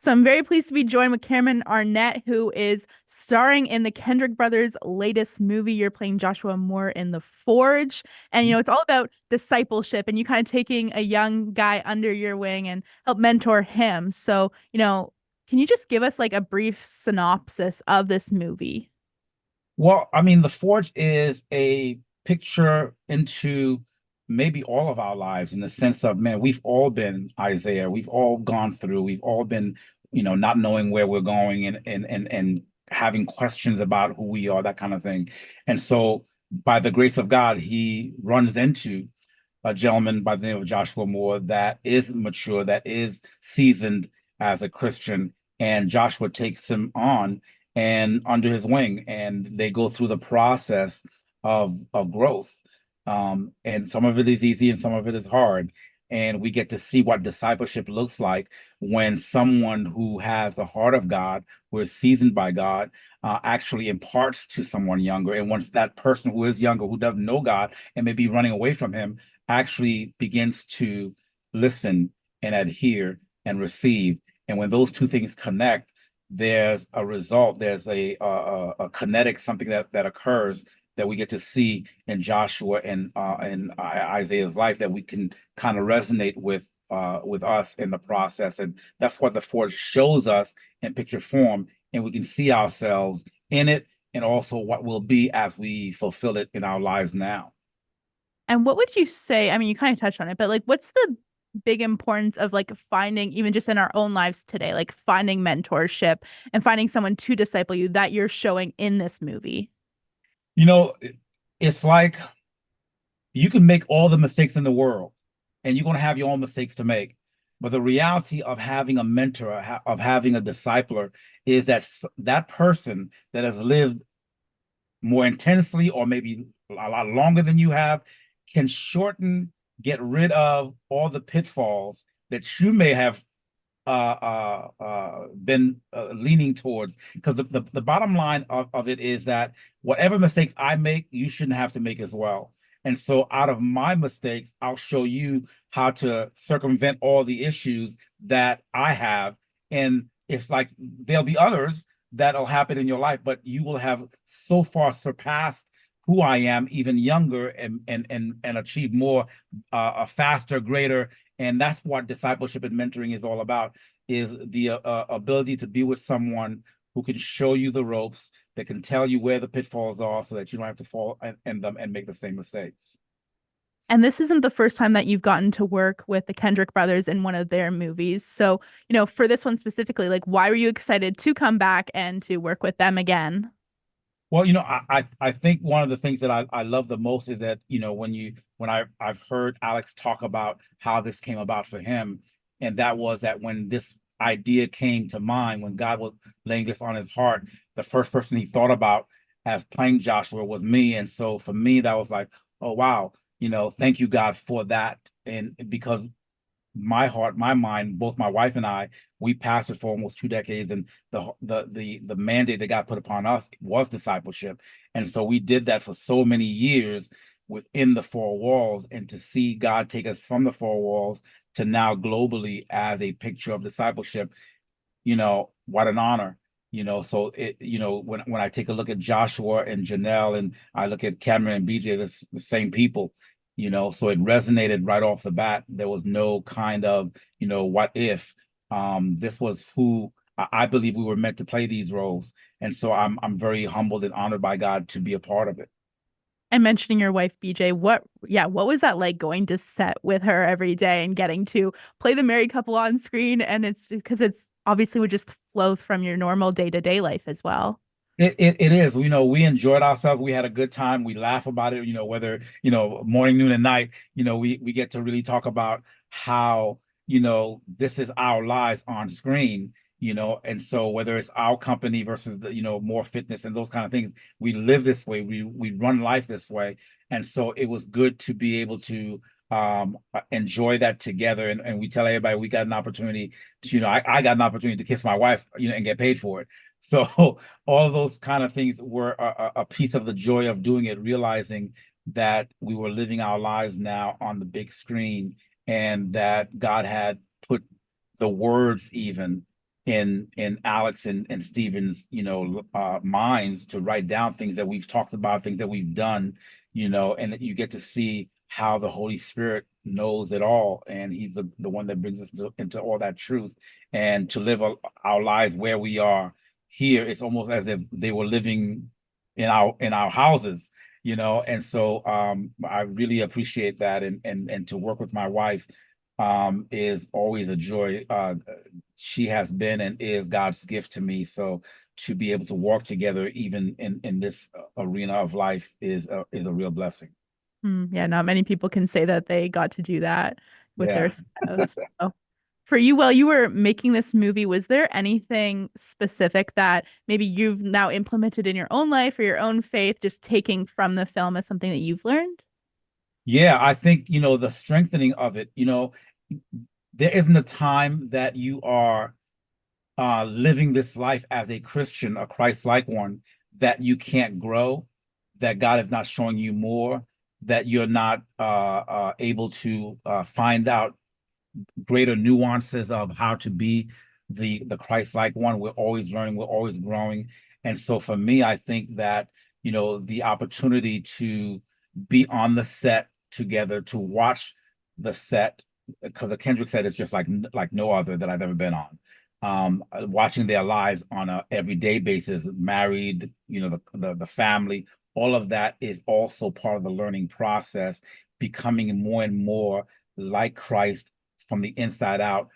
So I'm very pleased to be joined with Cameron Arnett, who is starring in the Kendrick brothers' latest movie. You're playing Joshua Moore in The Forge. And, it's all about discipleship and you kind of taking a young guy under your wing and help mentor him. So, can you just give us like a brief synopsis of this movie? Well, I mean, The Forge is a picture into maybe all of our lives in the sense of, man, we've all been Isaiah. We've all gone through, we've all been, not knowing where we're going and having questions about who we are, that kind of thing. And so by the grace of God, he runs into a gentleman by the name of Joshua Moore that is mature, that is seasoned as a Christian, and Joshua takes him on and under his wing, and they go through the process of growth. And some of it is easy and some of it is hard. And we get to see what discipleship looks like when someone who has the heart of God, who is seasoned by God, actually imparts to someone younger. And once that person who is younger, who doesn't know God and may be running away from him, actually begins to listen and adhere and receive. And when those two things connect, there's a result, there's a kinetic, something that occurs that we get to see in Joshua and Isaiah's life that we can kind of resonate with us in the process. And that's what the Forge shows us in picture form. And we can see ourselves in it and also what will be as we fulfill it in our lives now. And what would you say? I mean, you kind of touched on it, but like, what's the big importance of like finding, even just in our own lives today, like finding mentorship and finding someone to disciple you that you're showing in this movie? You know, it's like you can make all the mistakes in the world and you're going to have your own mistakes to make. But the reality of having a mentor, of having a discipler, is that that person that has lived more intensely or maybe a lot longer than you have can shorten, get rid of all the pitfalls that you may have been leaning towards. Because the bottom line of it is that whatever mistakes I make, you shouldn't have to make as well. And so out of my mistakes, I'll show you how to circumvent all the issues that I have. And it's like there'll be others that'll happen in your life, but you will have so far surpassed who I am, even younger, and achieve more, faster, greater. And that's what discipleship and mentoring is all about: is the ability to be with someone who can show you the ropes, that can tell you where the pitfalls are, so that you don't have to fall in them and make the same mistakes. And this isn't the first time that you've gotten to work with the Kendrick brothers in one of their movies. So, for this one specifically, like, why were you excited to come back and to work with them again? Well, I think one of the things that I love the most is that, I've heard Alex talk about how this came about for him, and that was that when this idea came to mind, when God was laying this on his heart, the first person he thought about as playing Joshua was me. And so for me, that was like, oh wow, thank you, God, for that. And because my heart, my mind, both my wife and I, we pastored for almost 2 decades, and the mandate that God put upon us was discipleship, and so we did that for so many years within the four walls, and to see God take us from the four walls to now globally as a picture of discipleship, what an honor. So when I take a look at Joshua and Janelle, and I look at Cameron and BJ, the same people, so it resonated right off the bat. There was no kind of, what if. This was who I believe we were meant to play these roles. And so I'm very humbled and honored by God to be a part of it. And mentioning your wife, BJ, what was that like going to set with her every day and getting to play the married couple on screen? And it's because it's obviously would just flow from your normal day-to-day life as well. It is. We enjoyed ourselves. We had a good time. We laugh about it, whether, morning, noon, and night, we get to really talk about how, this is our lives on screen, and so whether it's our company versus the, more fitness and those kind of things, we live this way, we run life this way. And so it was good to be able to enjoy that together. And we tell everybody we got an opportunity to, I got an opportunity to kiss my wife, and get paid for it. So all of those kind of things were a piece of the joy of doing it, realizing that we were living our lives now on the big screen, and that God had put the words even in Alex and Steven's, minds to write down things that we've talked about, things that we've done, and that you get to see how the Holy Spirit knows it all, and he's the one that brings us into all that truth, and to live our lives where we are here. It's almost as if they were living in our houses, and so I really appreciate that, and to work with my wife is always a joy. She has been and is God's gift to me. So to be able to walk together, even in this arena of life, is a real blessing. Yeah, not many people can say that they got to do that with Yeah. their spouse. So for you, while you were making this movie, was there anything specific that maybe you've now implemented in your own life or your own faith, just taking from the film as something that you've learned? Yeah, I think, the strengthening of it, there isn't a time that you are living this life as a Christian, a Christ-like one, that you can't grow, that God is not showing you more, that you're not able to find out greater nuances of how to be the Christ-like one. We're always learning, we're always growing. And so for me, I think that, the opportunity to be on the set together, to watch the set, because the Kendrick set is just like no other that I've ever been on. Watching their lives on a everyday basis, married, the family, all of that is also part of the learning process, becoming more and more like Christ from the inside out,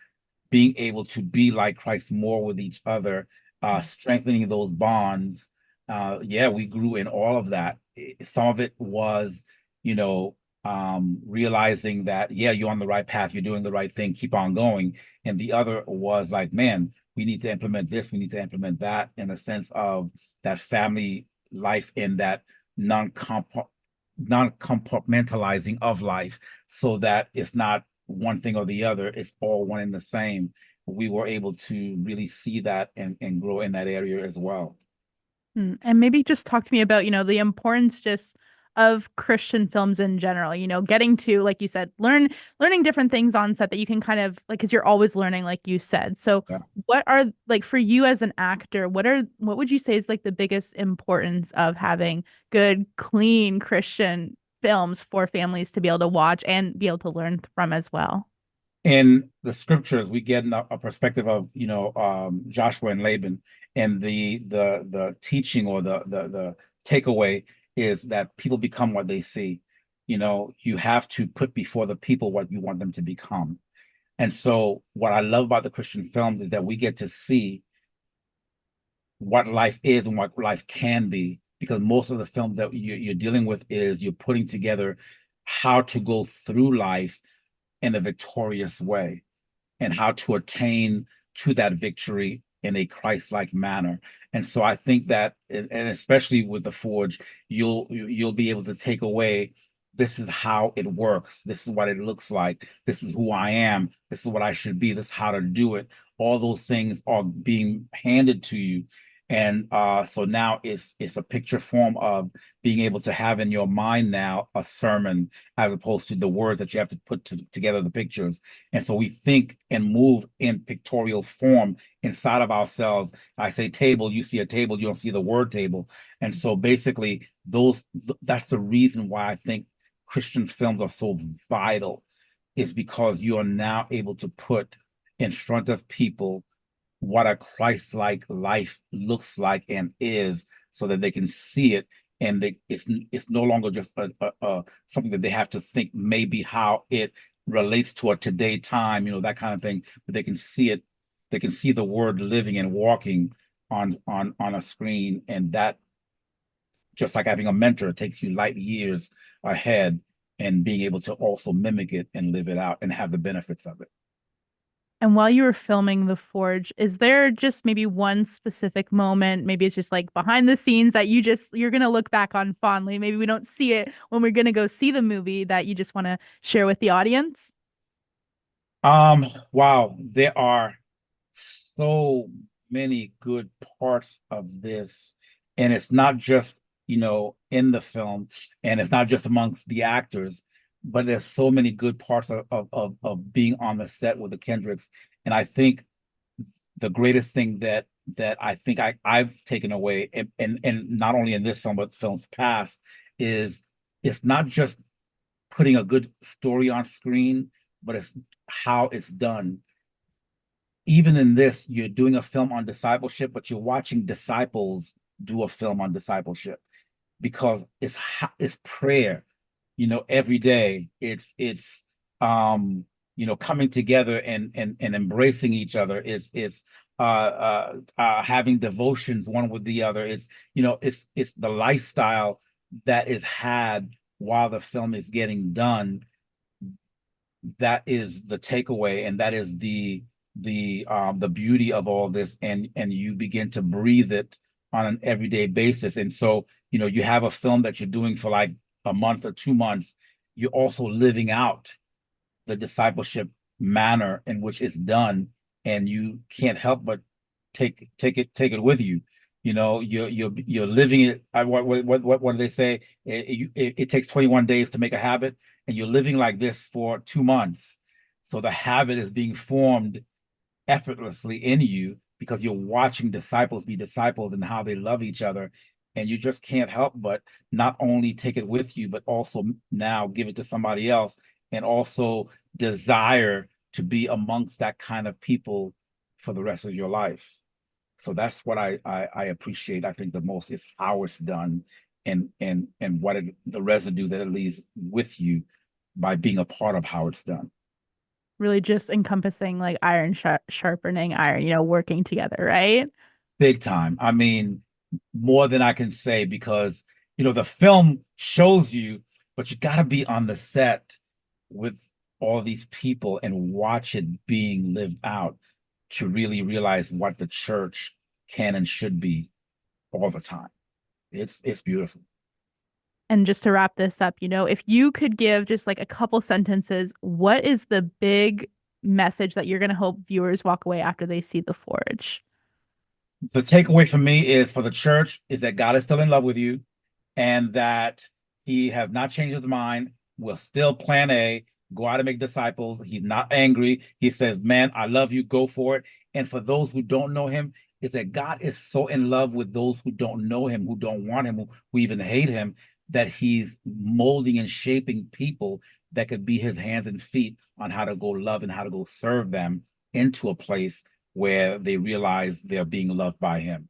being able to be like Christ more with each other, strengthening those bonds. Yeah, we grew in all of that. Some of it was, you know, realizing that, yeah, you're on the right path, you're doing the right thing, keep on going. And the other was like, man, we need to implement this, we need to implement that, in a sense of that family life, in that non-compartmentalizing of life, so that it's not one thing or the other, it's all one and the same. We were able to really see that and grow in that area as well. And maybe just talk to me about, the importance just of Christian films in general, getting to, like you said, learning different things on set that you can kind of like, because you're always learning, like you said. So Yeah. what are like for you as an actor, what would you say is like the biggest importance of having good, clean Christian films for families to be able to watch and be able to learn from as well? In the scriptures, we get a perspective of, Joshua and Laban, and the teaching, or the takeaway is that people become what they see. You have to put before the people what you want them to become. And so what I love about the Christian films is that we get to see what life is and what life can be, because most of the films that you're dealing with is you're putting together how to go through life in a victorious way, and how to attain to that victory in a Christ-like manner. And so I think that, and especially with the Forge, you'll be able to take away, this is how it works, this is what it looks like, this is who I am, this is what I should be, this is how to do it. All those things are being handed to you. And so now it's a picture form of being able to have in your mind now a sermon, as opposed to the words that you have to put together the pictures. And so we think and move in pictorial form inside of ourselves. I say table, you see a table, you don't see the word table. And so basically that's the reason why I think Christian films are so vital, is because you are now able to put in front of people what a Christ-like life looks like and is, so that they can see it, and it's no longer just something that they have to think maybe how it relates to a today time, that kind of thing, but they can see it, they can see the word living and walking on a screen. And that, just like having a mentor, takes you light years ahead, and being able to also mimic it and live it out and have the benefits of it. And while you were filming The Forge, is there just maybe one specific moment, maybe it's just like behind the scenes that you're gonna look back on fondly. Maybe we don't see it when we're gonna go see the movie that you just want to share with the audience? Wow, there are so many good parts of this. And it's not just, in the film, and it's not just amongst the actors, but there's so many good parts of being on the set with the Kendricks. And I think the greatest thing that I think I've taken away, and not only in this film but films past, is it's not just putting a good story on screen, but it's how it's done. Even in this, you're doing a film on discipleship, but you're watching disciples do a film on discipleship because it's prayer, every day. It's coming together and embracing each other. It's having devotions one with the other. It's the lifestyle that is had while the film is getting done. That is the takeaway, and that is the beauty of all this, and you begin to breathe it on an everyday basis. And so, you have a film that you're doing for like a month or 2 months. You're also living out the discipleship manner in which it's done, and you can't help but take it with you. You're living it. What do they say? It takes 21 days to make a habit, and you're living like this for 2 months. So the habit is being formed effortlessly in you because you're watching disciples be disciples and how they love each other. And you just can't help but not only take it with you, but also now give it to somebody else, and also desire to be amongst that kind of people for the rest of your life. So that's what I appreciate. I think the most is how it's done, and the residue that it leaves with you by being a part of how it's done. Really just encompassing like iron sharpening iron, working together, right? Big time. I mean, more than I can say, because the film shows you, but you got to be on the set with all these people and watch it being lived out to really realize what the church can and should be all the time. It's beautiful. And just to wrap this up, if you could give just like a couple sentences, what is the big message that you're going to hope viewers walk away after they see The Forge? The takeaway for me is, for the church, is that God is still in love with you, and that he has not changed his mind. Will still plan A, go out and make disciples. He's not angry. He says, man, I love you, go for it. And for those who don't know him, is that God is so in love with those who don't know him, who don't want him, who even hate him, that he's molding and shaping people that could be his hands and feet on how to go love and how to go serve them into a place where they realize they're being loved by him.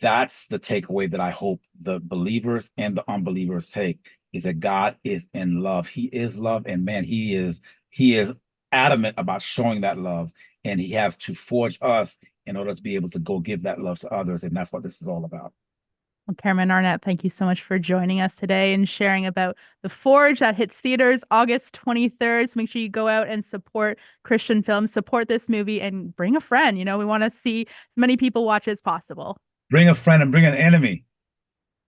That's the takeaway that I hope the believers and the unbelievers take, is that God is in love. He is love, and man, he is adamant about showing that love, and he has to forge us in order to be able to go give that love to others, and that's what this is all about. Well, Cameron Arnett, thank you so much for joining us today and sharing about The Forge that hits theaters August 23rd. So make sure you go out and support Christian films, support this movie, and bring a friend. We want to see as many people watch as possible. Bring a friend and bring an enemy.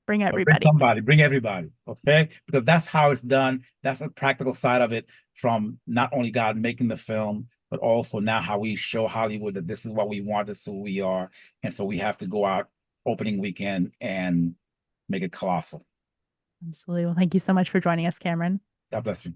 Bring Or bring everybody. somebody, bring everybody, okay? Because that's how it's done. That's the practical side of it, from not only God making the film, but also now how we show Hollywood that this is what we want, this is who we are. And so we have to go out opening weekend and make it colossal. Absolutely. Well, thank you so much for joining us, Cameron. God bless you.